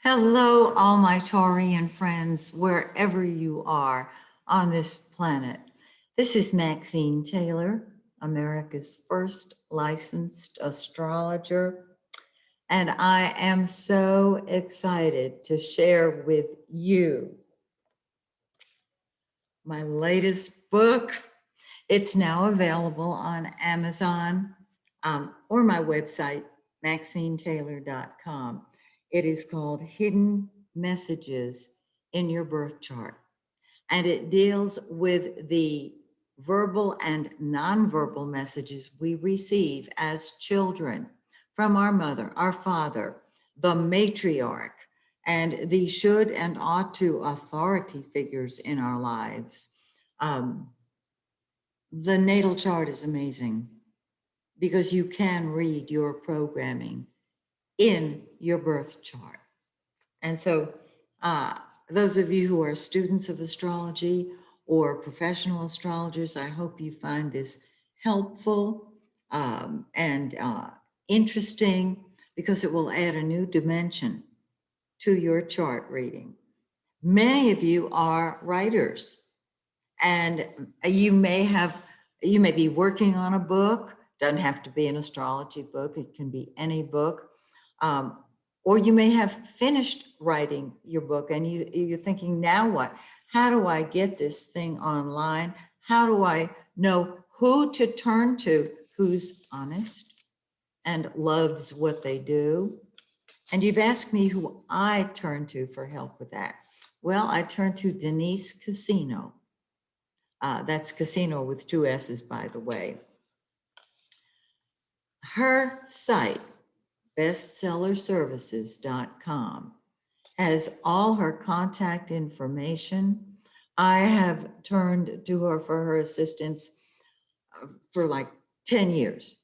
Hello, all my Taurian friends, wherever you are on this planet. This is Maxine Taylor, America's first licensed astrologer, and I am so excited to share with you my latest book. It's now available on Amazon or my website, MaxineTaylor.com. It is called Hidden Messages in Your Birth Chart. And it deals with the verbal and nonverbal messages we receive as children from our mother, our father, the matriarch, and the should and ought to authority figures in our lives. The natal chart is amazing because you can read your programming in your birth chart. And so those of you who are students of astrology or professional astrologers, I hope you find this helpful and interesting because it will add a new dimension to your chart reading. Many of you are writers, and you may be working on a book. Doesn't have to be an astrology book. It can be any book. Or you may have finished writing your book and you're thinking, now what? How do I get this thing online? How do I know who to turn to who's honest and loves what they do? And you've asked me who I turn to for help with that. Well, I turn to Denise Casino. That's Casino with two S's, by the way. Her site, bestsellerservices.com, has all her contact information. I have turned to her for her assistance for like 10 years.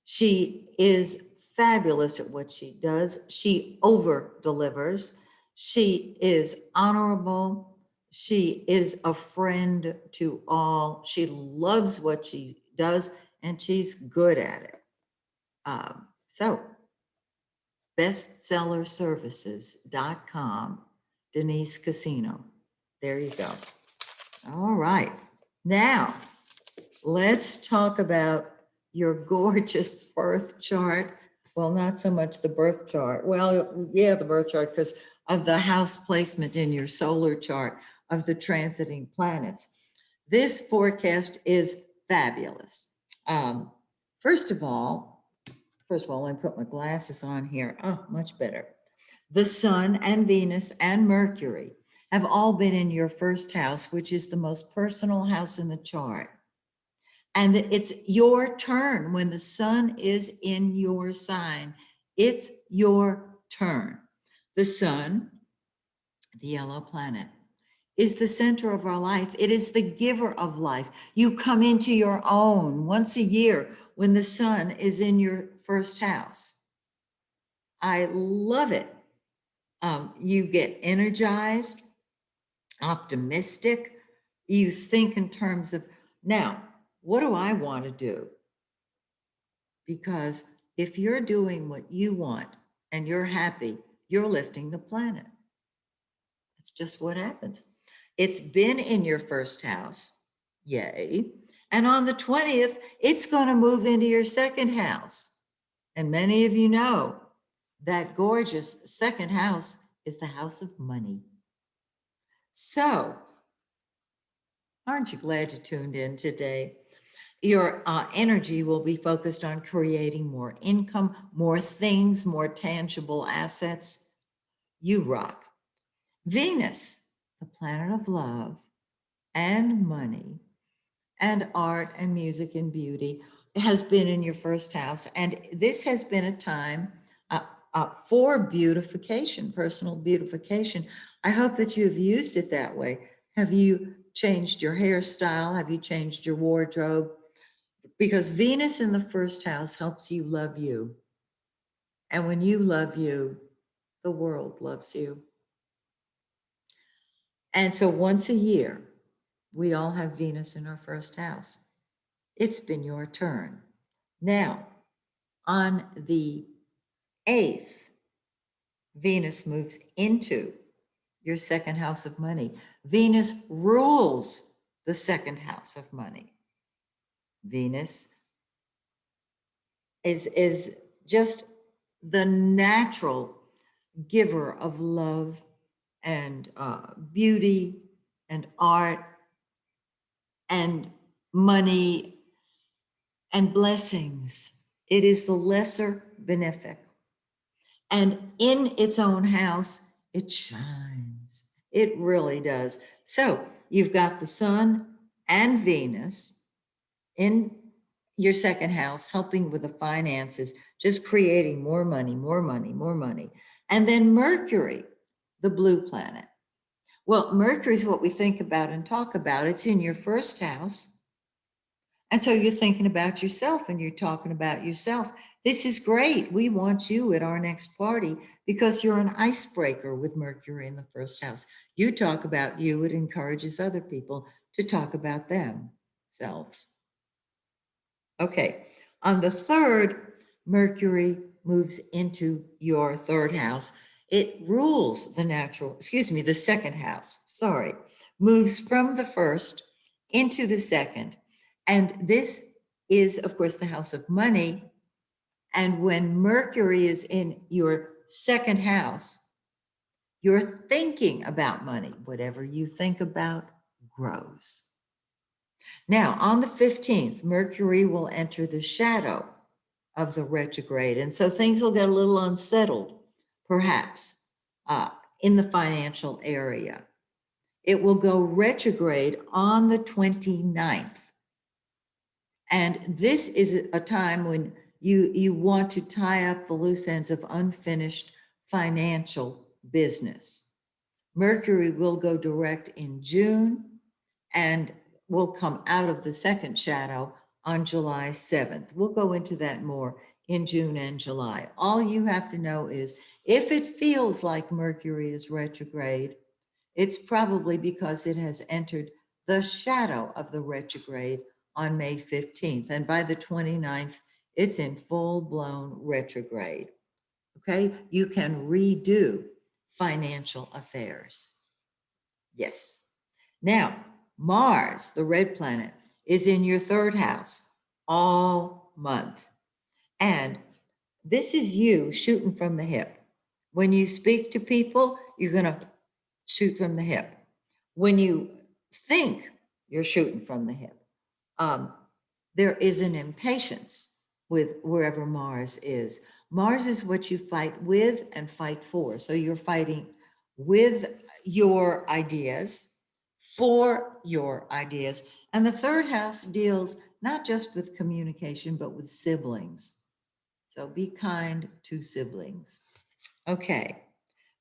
She is fabulous at what she does. She over delivers. She is honorable. She is a friend to all. She loves what she does and she's good at it. So bestsellerservices.com, Denise Casino. There you go. All right. Now, let's talk about your gorgeous birth chart. Well, not so much the birth chart. Well, yeah, the birth chart because of the house placement in your solar chart of the transiting planets. This forecast is fabulous. First of all, let me put my glasses on here. Oh, much better. The Sun and Venus and Mercury have all been in your first house, which is the most personal house in the chart. And it's your turn when the sun is in your sign. It's your turn. The sun, the yellow planet, is the center of our life. It is the giver of life. You come into your own once a year when the sun is in your first house. I love it. You get energized, optimistic. You think in terms of, now, what do I want to do? Because if you're doing what you want and you're happy, you're lifting the planet. It's just what happens. It's been in your first house, yay. And on the 20th, it's going to move into your second house. And many of you know that gorgeous second house is the house of money. So, aren't you glad you tuned in today? Your energy will be focused on creating more income, more things, more tangible assets. You rock. Venus, the planet of love and money and art and music and beauty, has been in your first house. And this has been a time for beautification, personal beautification. I hope that you have used it that way. Have you changed your hairstyle? Have you changed your wardrobe? Because Venus in the first house helps you love you. And when you love you, the world loves you. And so once a year, we all have Venus in our first house. It's been your turn. Now, on the 8th, Venus moves into your second house of money. Venus rules the second house of money. Venus is just the natural giver of love and beauty and art and money and blessings. It is the lesser benefic. And in its own house, it shines. It really does. So you've got the sun and Venus in your second house, helping with the finances, just creating more money, more money, more money. And then Mercury, the blue planet. Well, Mercury is what we think about and talk about. It's in your first house. And so you're thinking about yourself and you're talking about yourself. This is great. We want you at our next party because you're an icebreaker with Mercury in the first house. You talk about you, it encourages other people to talk about themselves. Okay. On the third, Mercury moves into your third house. It rules the second house, sorry, moves from the first into the second. And this is, of course, the house of money. And when Mercury is in your second house, you're thinking about money. Whatever you think about grows. Now, on the 15th, Mercury will enter the shadow of the retrograde. And so things will get a little unsettled, perhaps, in the financial area. It will go retrograde on the 29th. And this is a time when you want to tie up the loose ends of unfinished financial business. Mercury will go direct in June and will come out of the second shadow on July 7th. We'll go into that more in June and July. All you have to know is if it feels like Mercury is retrograde, it's probably because it has entered the shadow of the retrograde on May 15th. And by the 29th, it's in full-blown retrograde. Okay? You can redo financial affairs. Yes. Now, Mars, the red planet, is in your third house all month. And this is you shooting from the hip. When you speak to people, you're going to shoot from the hip. When you think you're shooting from the hip, there is an impatience with wherever Mars is. Mars is what you fight with and fight for. So you're fighting with your ideas, for your ideas. And the third house deals not just with communication, but with siblings. So be kind to siblings. Okay.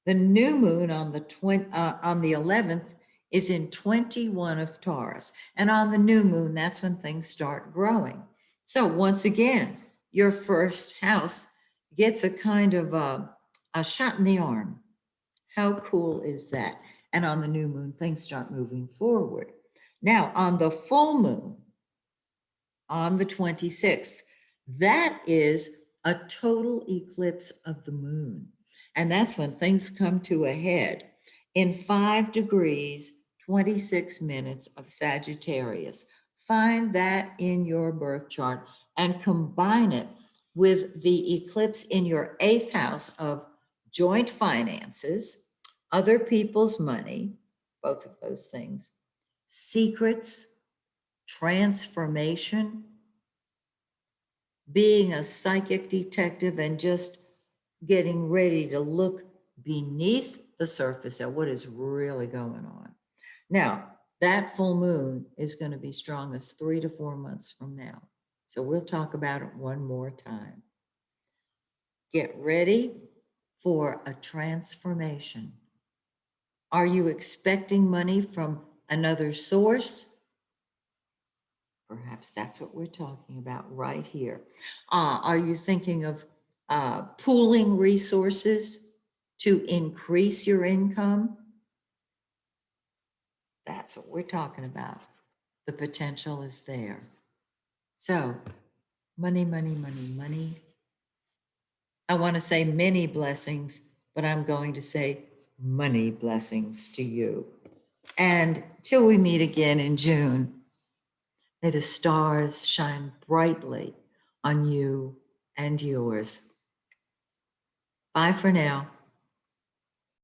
The new moon on the 11th is in 21 of Taurus. And on the new moon, that's when things start growing. So once again, your first house gets a kind of a shot in the arm. How cool is that? And on the new moon, things start moving forward. Now, on the full moon, on the 26th, that is a total eclipse of the moon. And that's when things come to a head in 5 degrees, 26 minutes of Sagittarius. Find that in your birth chart and combine it with the eclipse in your 8th house of joint finances, other people's money, both of those things, secrets, transformation, being a psychic detective and just getting ready to look beneath the surface at what is really going on. Now, that full moon is going to be strongest 3 to 4 months from now. So we'll talk about it one more time. Get ready for a transformation. Are you expecting money from another source? Perhaps that's what we're talking about right here. Are you thinking of pooling resources to increase your income? That's what we're talking about. The potential is there. So, money, money, money, money. I want to say many blessings but I'm going to say money blessings to you. And till we meet again in June, may the stars shine brightly on you and yours. Bye for now.